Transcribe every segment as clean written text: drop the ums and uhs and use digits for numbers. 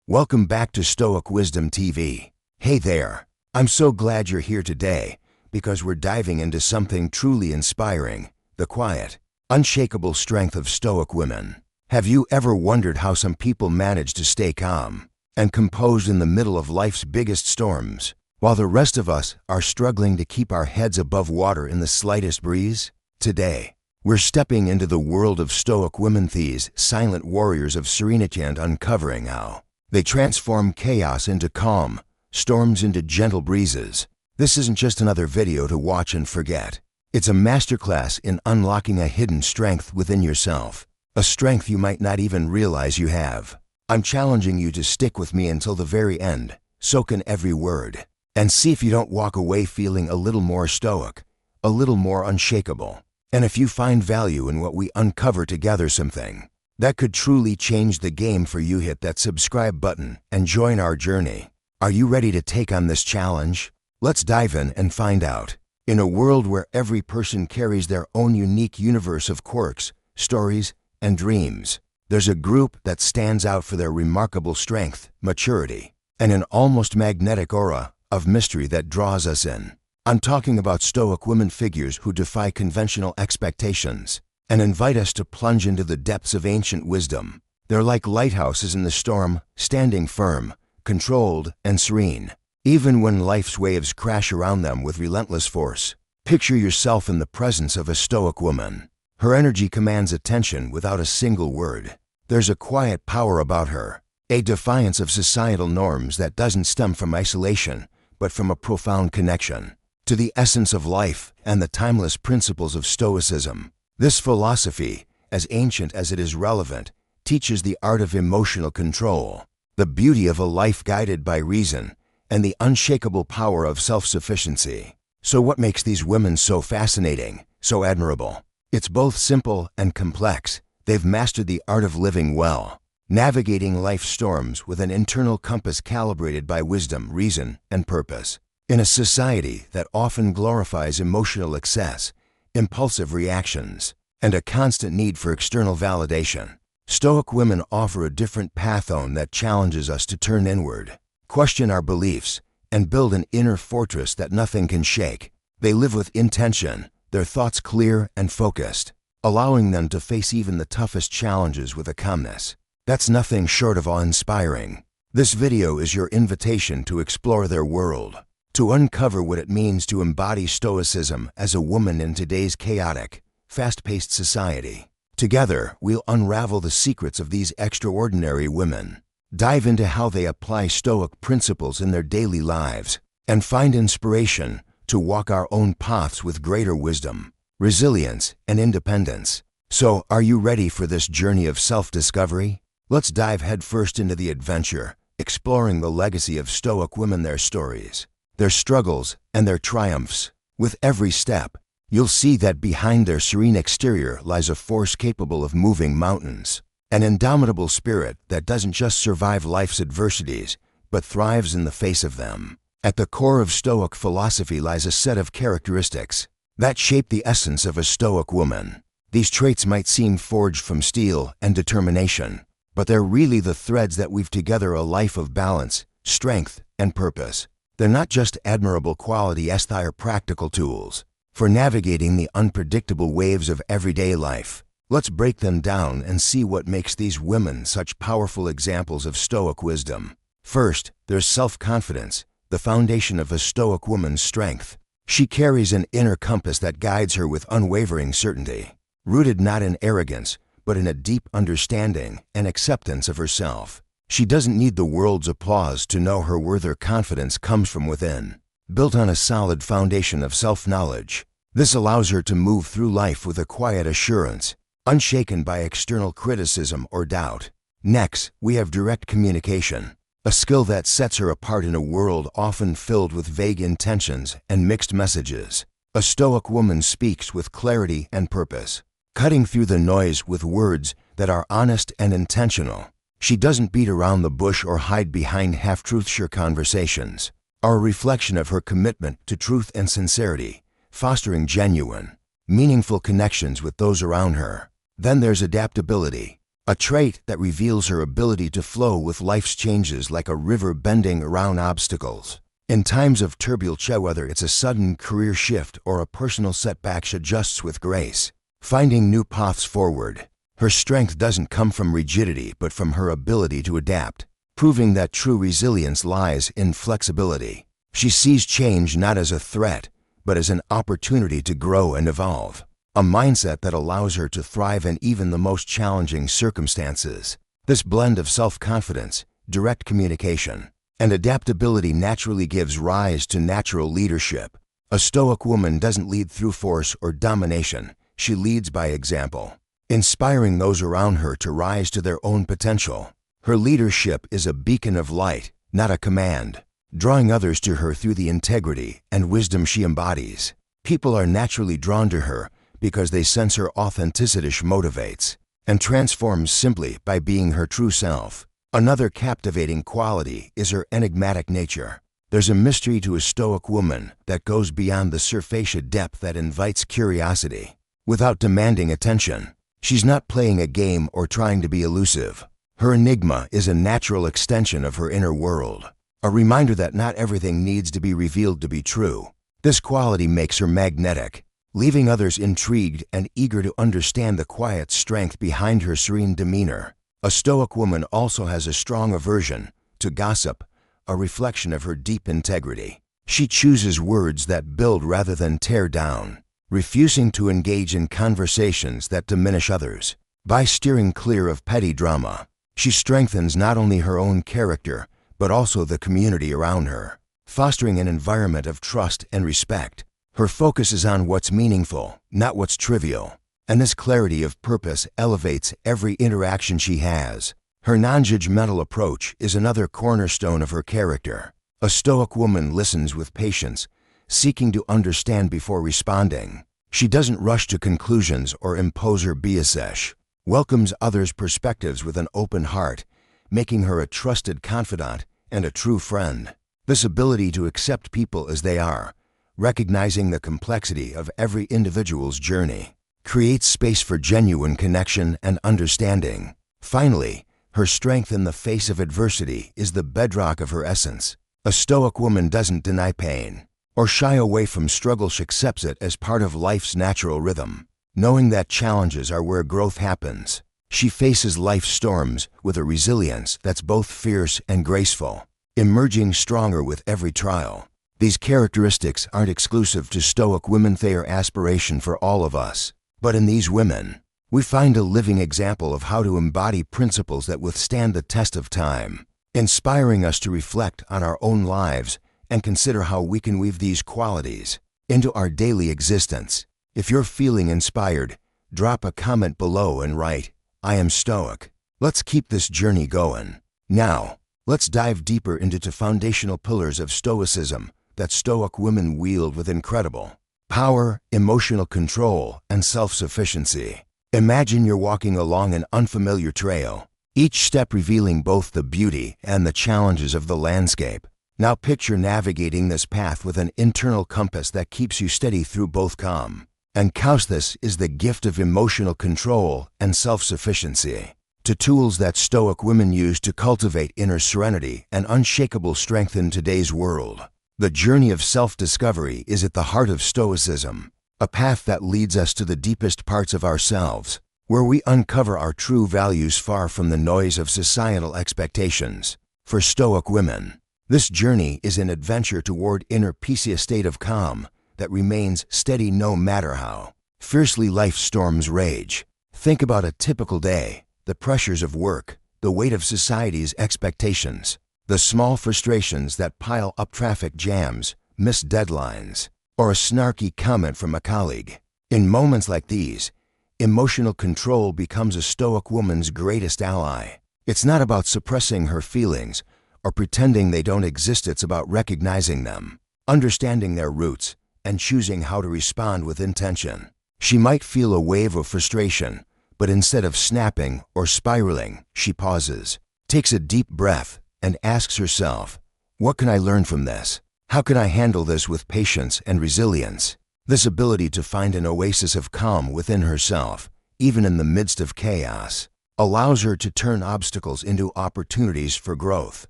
Welcome back to Stoic Wisdom TV. Hey there, I'm so glad you're here today because we're diving into something truly inspiring, the quiet, unshakable strength of Stoic women. Have you ever wondered how some people manage to stay calm and composed in the middle of life's biggest storms, while the rest of us are struggling to keep our heads above water in the slightest breeze? Today, we're stepping into the world of Stoic women, these silent warriors of serenity, and uncovering how they transform chaos into calm, storms into gentle breezes. This isn't just another video to watch and forget. It's a masterclass in unlocking a hidden strength within yourself, a strength you might not even realize you have. I'm challenging you to stick with me until the very end, soak in every word, and see if you don't walk away feeling a little more stoic, a little more unshakable. And if you find value in what we uncover together, something that could truly change the game for you, hit that subscribe button and join our journey. Are you ready to take on this challenge? Let's dive in and find out. In a world where every person carries their own unique universe of quirks, stories, and dreams, there's a group that stands out for their remarkable strength, maturity, and an almost magnetic aura of mystery that draws us in. I'm talking about Stoic women, figures who defy conventional expectations and invite us to plunge into the depths of ancient wisdom. They're like lighthouses in the storm, standing firm, controlled, and serene, even when life's waves crash around them with relentless force. Picture yourself in the presence of a Stoic woman. Her energy commands attention without a single word. There's a quiet power about her, a defiance of societal norms that doesn't stem from isolation, but from a profound connection to the essence of life and the timeless principles of Stoicism. This philosophy, as ancient as it is relevant, teaches the art of emotional control, the beauty of a life guided by reason, and the unshakable power of self-sufficiency. So what makes these women so fascinating, so admirable? It's both simple and complex. They've mastered the art of living well, navigating life's storms with an internal compass calibrated by wisdom, reason, and purpose. In a society that often glorifies emotional excess, impulsive reactions, and a constant need for external validation, Stoic women offer a different pathone that challenges us to turn inward, question our beliefs, and build an inner fortress that nothing can shake. They live with intention, their thoughts clear and focused, allowing them to face even the toughest challenges with a calmness that's nothing short of awe-inspiring. This video is your invitation to explore their world, to uncover what it means to embody Stoicism as a woman in today's chaotic, fast-paced society. Together, we'll unravel the secrets of these extraordinary women, dive into how they apply Stoic principles in their daily lives, and find inspiration to walk our own paths with greater wisdom, resilience, and independence. So, are you ready for this journey of self-discovery? Let's dive headfirst into the adventure, exploring the legacy of Stoic women, their stories, their struggles, and their triumphs. With every step, you'll see that behind their serene exterior lies a force capable of moving mountains, an indomitable spirit that doesn't just survive life's adversities, but thrives in the face of them. At the core of Stoic philosophy lies a set of characteristics that shape the essence of a Stoic woman. These traits might seem forged from steel and determination, but they're really the threads that weave together a life of balance, strength, and purpose. They're not just admirable qualities, they are practical tools for navigating the unpredictable waves of everyday life. Let's break them down and see what makes these women such powerful examples of Stoic wisdom. First, there's self-confidence, the foundation of a Stoic woman's strength. She carries an inner compass that guides her with unwavering certainty, rooted not in arrogance, but in a deep understanding and acceptance of herself. She doesn't need the world's applause to know her worth. Her confidence comes from within, built on a solid foundation of self-knowledge. This allows her to move through life with a quiet assurance, unshaken by external criticism or doubt. Next, we have direct communication, a skill that sets her apart in a world often filled with vague intentions and mixed messages. A Stoic woman speaks with clarity and purpose, cutting through the noise with words that are honest and intentional. She doesn't beat around the bush or hide behind half-truths. Her conversations are a reflection of her commitment to truth and sincerity, fostering genuine, meaningful connections with those around her. Then there's adaptability, a trait that reveals her ability to flow with life's changes like a river bending around obstacles. In times of turbulence, whether it's a sudden career shift or a personal setback, she adjusts with grace, finding new paths forward. Her strength doesn't come from rigidity but from her ability to adapt, proving that true resilience lies in flexibility. She sees change not as a threat, but as an opportunity to grow and evolve, a mindset that allows her to thrive in even the most challenging circumstances. This blend of self-confidence, direct communication, and adaptability naturally gives rise to natural leadership. A Stoic woman doesn't lead through force or domination. She leads by example, inspiring those around her to rise to their own potential. Her leadership is a beacon of light, not a command, drawing others to her through the integrity and wisdom she embodies. People are naturally drawn to her because they sense her authenticity motivates and transforms simply by being her true self. Another captivating quality is her enigmatic nature. There's a mystery to a Stoic woman that goes beyond the surface depth that invites curiosity. Without demanding attention, she's not playing a game or trying to be elusive. Her enigma is a natural extension of her inner world, a reminder that not everything needs to be revealed to be true. This quality makes her magnetic, leaving others intrigued and eager to understand the quiet strength behind her serene demeanor. A Stoic woman also has a strong aversion to gossip, a reflection of her deep integrity. She chooses words that build rather than tear down, refusing to engage in conversations that diminish others. By steering clear of petty drama, she strengthens not only her own character, but also the community around her, fostering an environment of trust and respect. Her focus is on what's meaningful, not what's trivial, and this clarity of purpose elevates every interaction she has. Her non-judgmental approach is another cornerstone of her character. A Stoic woman listens with patience, seeking to understand before responding. She doesn't rush to conclusions or impose her biases, welcomes others' perspectives with an open heart, making her a trusted confidant and a true friend. This ability to accept people as they are, recognizing the complexity of every individual's journey, creates space for genuine connection and understanding. Finally, her strength in the face of adversity is the bedrock of her essence. A Stoic woman doesn't deny pain or shy away from struggle. She accepts it as part of life's natural rhythm, knowing that challenges are where growth happens. She faces life's storms with a resilience that's both fierce and graceful, emerging stronger with every trial. These characteristics aren't exclusive to Stoic women, they are aspiration for all of us. But in these women, we find a living example of how to embody principles that withstand the test of time, inspiring us to reflect on our own lives and consider how we can weave these qualities into our daily existence. If you're feeling inspired, drop a comment below and write, "I am Stoic." Let's keep this journey going. Now, let's dive deeper into the foundational pillars of Stoicism that Stoic women wield with incredible power, emotional control, and self-sufficiency. Imagine you're walking along an unfamiliar trail, each step revealing both the beauty and the challenges of the landscape. Now picture navigating this path with an internal compass that keeps you steady through both calm and chaos. This is the gift of emotional control and self-sufficiency, two tools that Stoic women use to cultivate inner serenity and unshakable strength in today's world. The journey of self-discovery is at the heart of Stoicism, a path that leads us to the deepest parts of ourselves, where we uncover our true values far from the noise of societal expectations. For Stoic women, this journey is an adventure toward inner peace, a state of calm that remains steady no matter how fiercely life storms rage. Think about a typical day, the pressures of work, the weight of society's expectations, the small frustrations that pile up, traffic jams, missed deadlines, or a snarky comment from a colleague. In moments like these, emotional control becomes a Stoic woman's greatest ally. It's not about suppressing her feelings or pretending they don't exist. It's about recognizing them, understanding their roots, and choosing how to respond with intention. She might feel a wave of frustration, but instead of snapping or spiraling, she pauses, takes a deep breath, and asks herself, "What can I learn from this? How can I handle this with patience and resilience?" This ability to find an oasis of calm within herself, even in the midst of chaos, allows her to turn obstacles into opportunities for growth.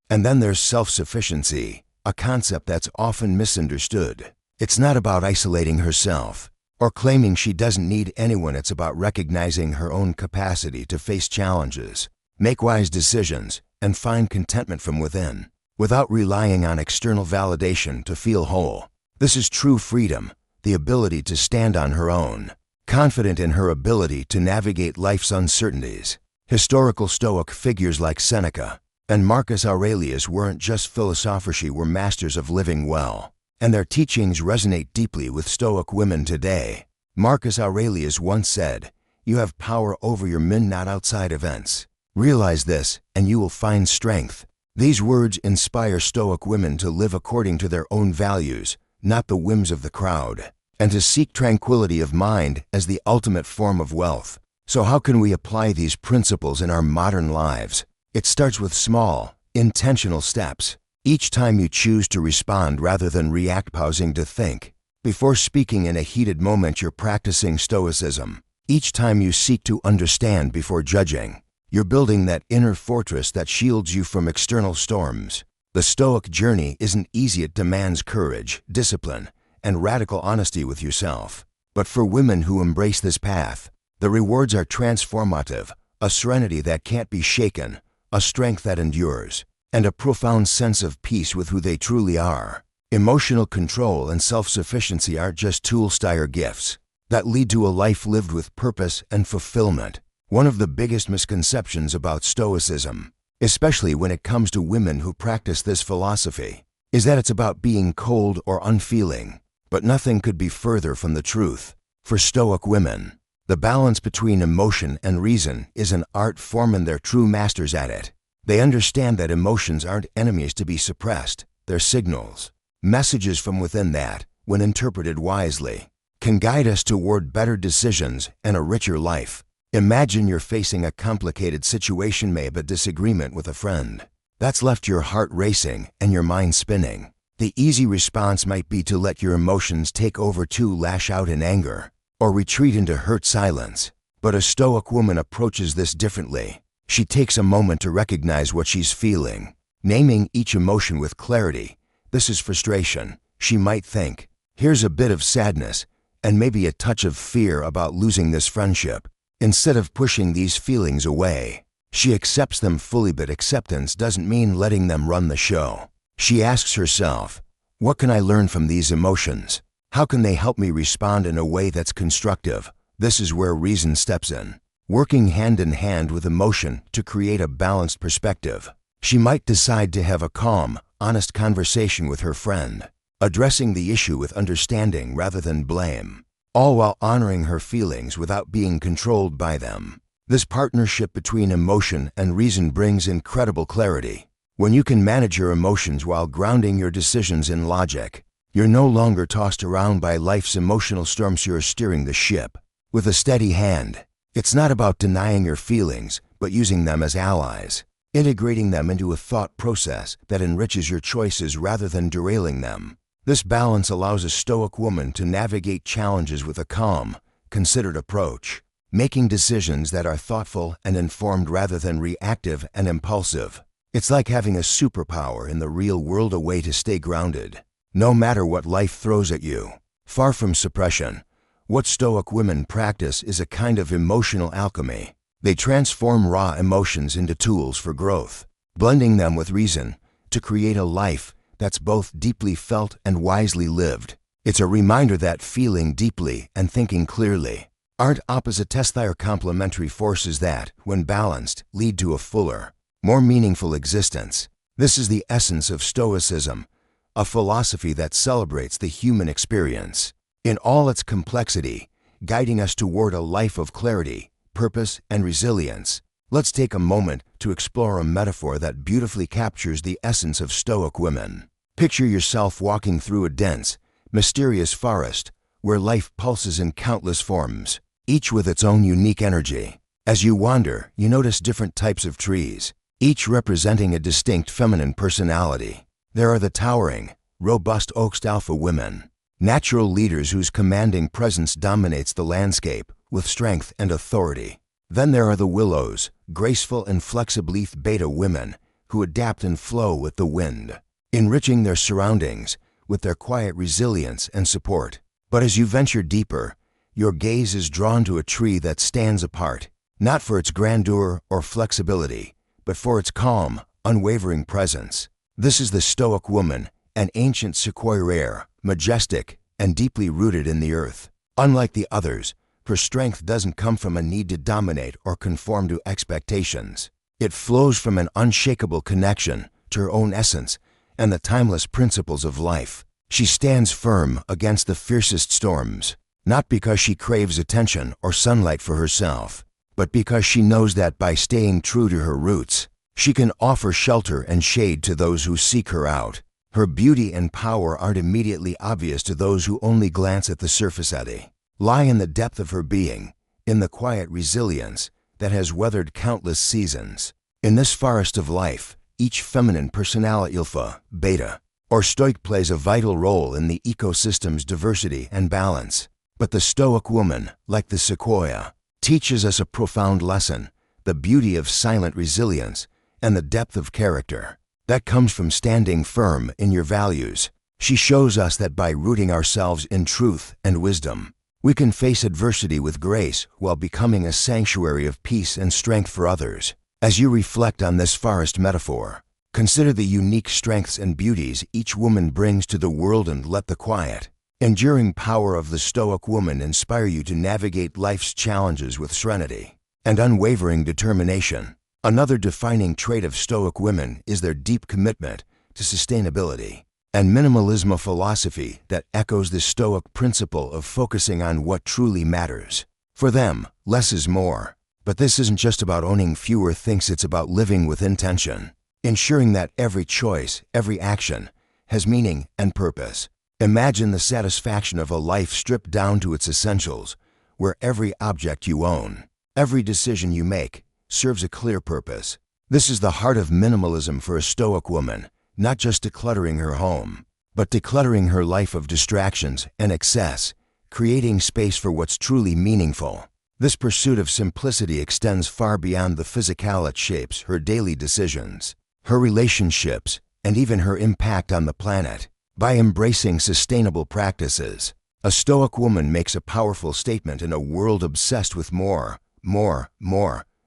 And then there's self-sufficiency, a concept that's often misunderstood. It's not about isolating herself or claiming she doesn't need anyone. It's about recognizing her own capacity to face challenges, make wise decisions, and find contentment from within, without relying on external validation to feel whole. This is true freedom, the ability to stand on her own, confident in her ability to navigate life's uncertainties. Historical Stoic figures like Seneca and Marcus Aurelius weren't just philosophers, they were masters of living well, and their teachings resonate deeply with Stoic women today. Marcus Aurelius once said, "You have power over your men, not outside events. Realize this, and you will find strength." These words inspire Stoic women to live according to their own values, not the whims of the crowd, and to seek tranquility of mind as the ultimate form of wealth. So how can we apply these principles in our modern lives? It starts with small, intentional steps. Each time you choose to respond rather than react, pausing to think before speaking in a heated moment, you're practicing Stoicism. Each time you seek to understand before judging, you're building that inner fortress that shields you from external storms. The Stoic journey isn't easy. It demands courage, discipline, and radical honesty with yourself. But for women who embrace this path, the rewards are transformative, a serenity that can't be shaken, a strength that endures, and a profound sense of peace with who they truly are. Emotional control and self-sufficiency aren't just tools, they are gifts that lead to a life lived with purpose and fulfillment. One of the biggest misconceptions about Stoicism, especially when it comes to women who practice this philosophy, is that it's about being cold or unfeeling. But nothing could be further from the truth. For Stoic women, the balance between emotion and reason is an art form, and they're true masters at it. They understand that emotions aren't enemies to be suppressed. They're signals, messages from within that, when interpreted wisely, can guide us toward better decisions and a richer life. Imagine you're facing a complicated situation, maybe a disagreement with a friend, that's left your heart racing and your mind spinning. The easy response might be to let your emotions take over, to lash out in anger, or retreat into hurt silence. But a Stoic woman approaches this differently. She takes a moment to recognize what she's feeling, naming each emotion with clarity. This is frustration, she might think. Here's a bit of sadness, and maybe a touch of fear about losing this friendship. Instead of pushing these feelings away, she accepts them fully. But acceptance doesn't mean letting them run the show. She asks herself, what can I learn from these emotions? How can they help me respond in a way that's constructive? This is where reason steps in, working hand in hand with emotion to create a balanced perspective. She might decide to have a calm, honest conversation with her friend, addressing the issue with understanding rather than blame, all while honoring her feelings without being controlled by them. This partnership between emotion and reason brings incredible clarity. When you can manage your emotions while grounding your decisions in logic, you're no longer tossed around by life's emotional storms. You're steering the ship with a steady hand. It's not about denying your feelings, but using them as allies, integrating them into a thought process that enriches your choices rather than derailing them. This balance allows a Stoic woman to navigate challenges with a calm, considered approach, making decisions that are thoughtful and informed rather than reactive and impulsive. It's like having a superpower in the real world, a way to stay grounded, no matter what life throws at you. Far from suppression, what Stoic women practice is a kind of emotional alchemy. They transform raw emotions into tools for growth, blending them with reason to create a life that's both deeply felt and wisely lived. It's a reminder that feeling deeply and thinking clearly aren't opposite tests, they are complementary forces that, when balanced, lead to a fuller, more meaningful existence. This is the essence of Stoicism, a philosophy that celebrates the human experience in all its complexity, guiding us toward a life of clarity, purpose, and resilience. Let's take a moment to explore a metaphor that beautifully captures the essence of Stoic women. Picture yourself walking through a dense, mysterious forest where life pulses in countless forms, each with its own unique energy. As you wander, you notice different types of trees, each representing a distinct feminine personality. There are the towering, robust oaks, alpha women, natural leaders whose commanding presence dominates the landscape with strength and authority. Then there are the willows, graceful and flexible beta women who adapt and flow with the wind, enriching their surroundings with their quiet resilience and support. But as you venture deeper, your gaze is drawn to a tree that stands apart, not for its grandeur or flexibility, but for its calm, unwavering presence. This is the Stoic woman, an ancient Sequoia rare, majestic, and deeply rooted in the earth. Unlike the others, her strength doesn't come from a need to dominate or conform to expectations. It flows from an unshakable connection to her own essence and the timeless principles of life. She stands firm against the fiercest storms, not because she craves attention or sunlight for herself, but because she knows that by staying true to her roots, she can offer shelter and shade to those who seek her out. Her beauty and power aren't immediately obvious to those who only glance at the surface. They lie in the depth of her being, in the quiet resilience that has weathered countless seasons. In this forest of life, each feminine personality, alpha, beta, or stoic, plays a vital role in the ecosystem's diversity and balance. But the Stoic woman, like the Sequoia, teaches us a profound lesson: the beauty of silent resilience and the depth of character that comes from standing firm in your values. She shows us that by rooting ourselves in truth and wisdom, we can face adversity with grace while becoming a sanctuary of peace and strength for others. As you reflect on this forest metaphor, consider the unique strengths and beauties each woman brings to the world and let the quiet, enduring power of the Stoic woman inspire you to navigate life's challenges with serenity and unwavering determination. Another defining trait of Stoic women is their deep commitment to sustainability and minimalism, a philosophy that echoes the Stoic principle of focusing on what truly matters. For them, less is more. But this isn't just about owning fewer things, it's about living with intention, ensuring that every choice, every action, has meaning and purpose. Imagine the satisfaction of a life stripped down to its essentials, where every object you own, every decision you make, serves a clear purpose. This is the heart of minimalism for a Stoic woman, not just decluttering her home, but decluttering her life of distractions and excess, creating space for what's truly meaningful. This pursuit of simplicity extends far beyond the physical. It shapes her daily decisions, her relationships, and even her impact on the planet. By embracing sustainable practices, a Stoic woman makes a powerful statement in a world obsessed with more.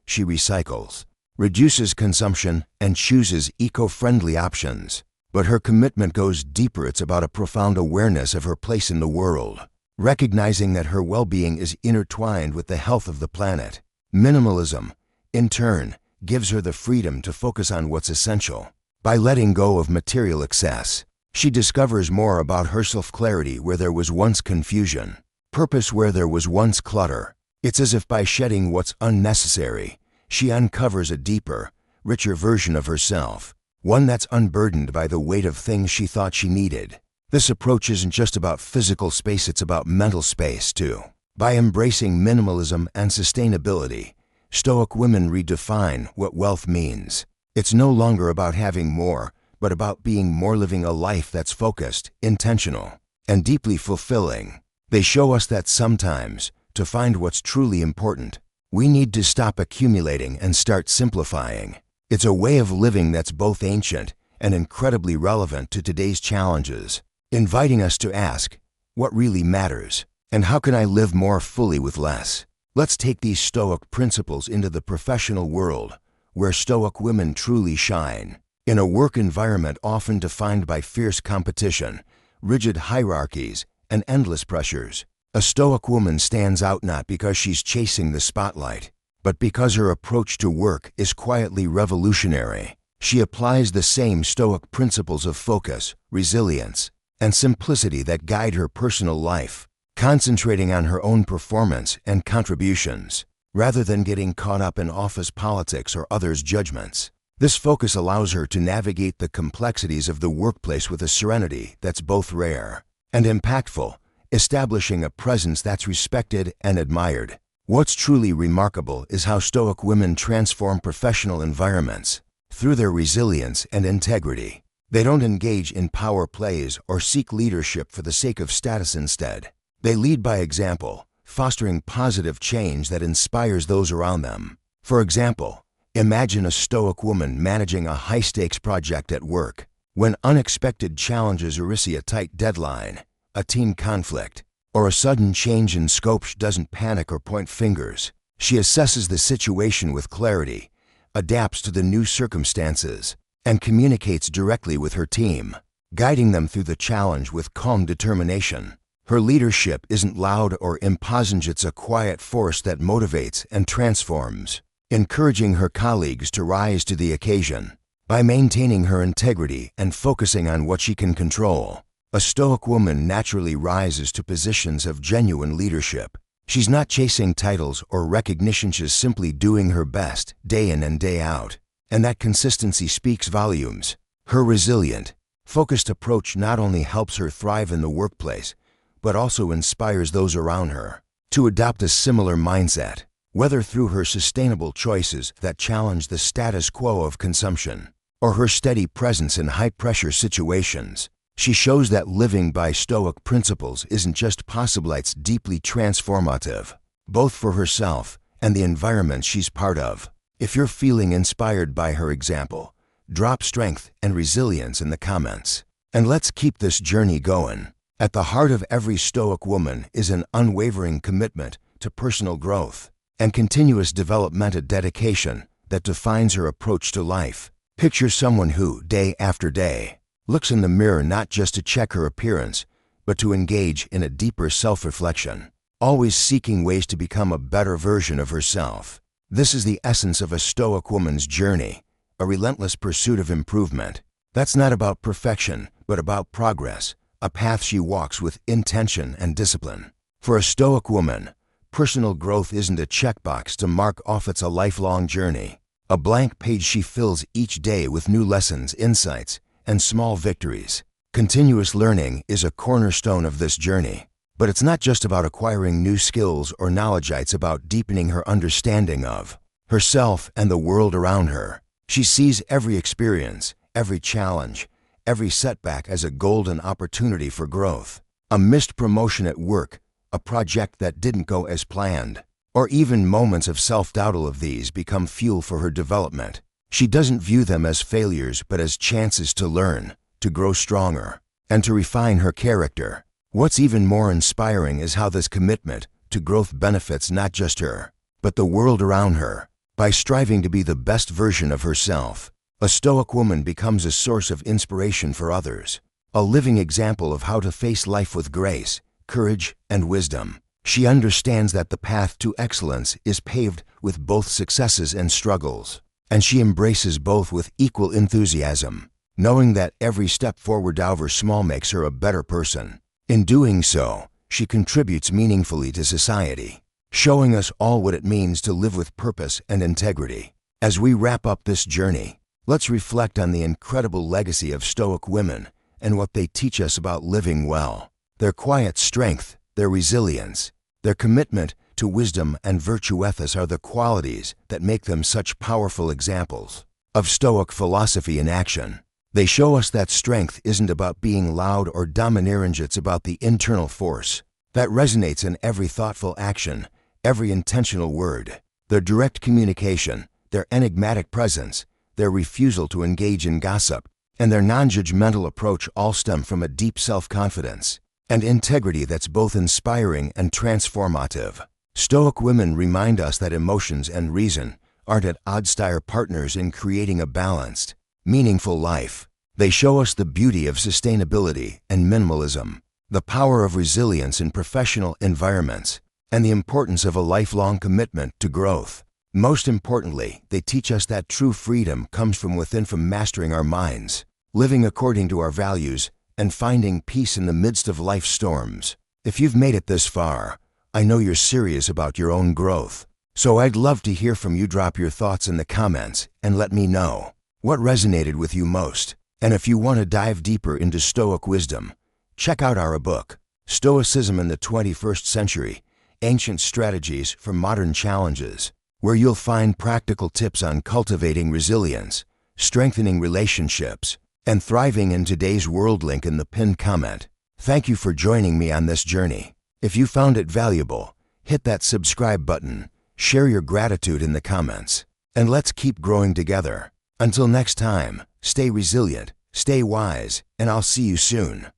She recycles, reduces consumption, and chooses eco-friendly options. But her commitment goes deeper. It's about a profound awareness of her place in the world, recognizing that her well-being is intertwined with the health of the planet. Minimalism, in turn, gives her the freedom to focus on what's essential. By letting go of material excess, she discovers more about herself: clarity where there was once confusion, purpose where there was once clutter. It's as if by shedding what's unnecessary, she uncovers a deeper, richer version of herself, one that's unburdened by the weight of things she thought she needed. This approach isn't just about physical space, it's about mental space too. By embracing minimalism and sustainability, Stoic women redefine what wealth means. It's no longer about having more, but about being more, living a life that's focused, intentional, and deeply fulfilling. They show us that sometimes, to find what's truly important, we need to stop accumulating and start simplifying. It's a way of living that's both ancient and incredibly relevant to today's challenges, inviting us to ask, what really matters, and how can I live more fully with less? Let's take these Stoic principles into the professional world, where Stoic women truly shine. In a work environment often defined by fierce competition, rigid hierarchies, and endless pressures, a Stoic woman stands out not because she's chasing the spotlight, but because her approach to work is quietly revolutionary. She applies the same Stoic principles of focus, resilience, and simplicity that guide her personal life, concentrating on her own performance and contributions, rather than getting caught up in office politics or others' judgments. This focus allows her to navigate the complexities of the workplace with a serenity that's both rare and impactful, establishing a presence that's respected and admired. What's truly remarkable is how Stoic women transform professional environments through their resilience and integrity. They don't engage in power plays or seek leadership for the sake of status. Instead, they lead by example, fostering positive change that inspires those around them. For example, imagine a Stoic woman managing a high-stakes project at work. When unexpected challenges or a tight deadline, a team conflict, or a sudden change in scope, she doesn't panic or point fingers. She assesses the situation with clarity, adapts to the new circumstances, and communicates directly with her team, guiding them through the challenge with calm determination. Her leadership isn't loud or imposing, it's a quiet force that motivates and transforms, encouraging her colleagues to rise to the occasion. By maintaining her integrity and focusing on what she can control, a Stoic woman naturally rises to positions of genuine leadership. She's not chasing titles or recognition, she's simply doing her best day in and day out. And that consistency speaks volumes. Her resilient, focused approach not only helps her thrive in the workplace, but also inspires those around her to adopt a similar mindset, whether through her sustainable choices that challenge the status quo of consumption, or her steady presence in high-pressure situations. She shows that living by Stoic principles isn't just possible, it's deeply transformative, both for herself and the environment she's part of. If you're feeling inspired by her example, drop strength and resilience in the comments. And let's keep this journey going. At the heart of every Stoic woman is an unwavering commitment to personal growth and continuous developmental dedication that defines her approach to life. Picture someone who, day after day, looks in the mirror not just to check her appearance, but to engage in a deeper self-reflection, always seeking ways to become a better version of herself. This is the essence of a Stoic woman's journey, a relentless pursuit of improvement. That's not about perfection, but about progress, a path she walks with intention and discipline. For a Stoic woman, personal growth isn't a checkbox to mark off, it's a lifelong journey. A blank page she fills each day with new lessons, insights, and small victories. Continuous learning is a cornerstone of this journey. But it's not just about acquiring new skills or knowledge, it's about deepening her understanding of herself and the world around her. She sees every experience, every challenge, every setback as a golden opportunity for growth. A missed promotion at work, a project that didn't go as planned, or even moments of self-doubt, all of these become fuel for her development. She doesn't view them as failures, but as chances to learn, to grow stronger, and to refine her character. What's even more inspiring is how this commitment to growth benefits not just her, but the world around her. By striving to be the best version of herself, a Stoic woman becomes a source of inspiration for others, a living example of how to face life with grace, courage, and wisdom. She understands that the path to excellence is paved with both successes and struggles, and she embraces both with equal enthusiasm, knowing that every step forward, however small, makes her a better person. In doing so, she contributes meaningfully to society, showing us all what it means to live with purpose and integrity. As we wrap up this journey, let's reflect on the incredible legacy of Stoic women and what they teach us about living well. Their quiet strength, their resilience, their commitment to wisdom and virtue ethics are the qualities that make them such powerful examples of Stoic philosophy in action. They show us that strength isn't about being loud or domineering, it's about the internal force that resonates in every thoughtful action, every intentional word. Their direct communication, their enigmatic presence, their refusal to engage in gossip, and their non-judgmental approach all stem from a deep self-confidence and integrity that's both inspiring and transformative. Stoic women remind us that emotions and reason aren't at odds, they are partners in creating a balanced, meaningful life. They show us the beauty of sustainability and minimalism, the power of resilience in professional environments, and the importance of a lifelong commitment to growth. Most importantly, they teach us that true freedom comes from within, from mastering our minds, living according to our values, and finding peace in the midst of life's storms. If you've made it this far, I know you're serious about your own growth. So I'd love to hear from you. Drop your thoughts in the comments and let me know what resonated with you most. And if you want to dive deeper into Stoic wisdom, check out our book, Stoicism in the 21st Century, Ancient Strategies for Modern Challenges, where you'll find practical tips on cultivating resilience, strengthening relationships, and thriving in today's world. Link in the pinned comment. Thank you for joining me on this journey. If you found it valuable, hit that subscribe button, share your gratitude in the comments, and let's keep growing together. Until next time, stay resilient, stay wise, and I'll see you soon.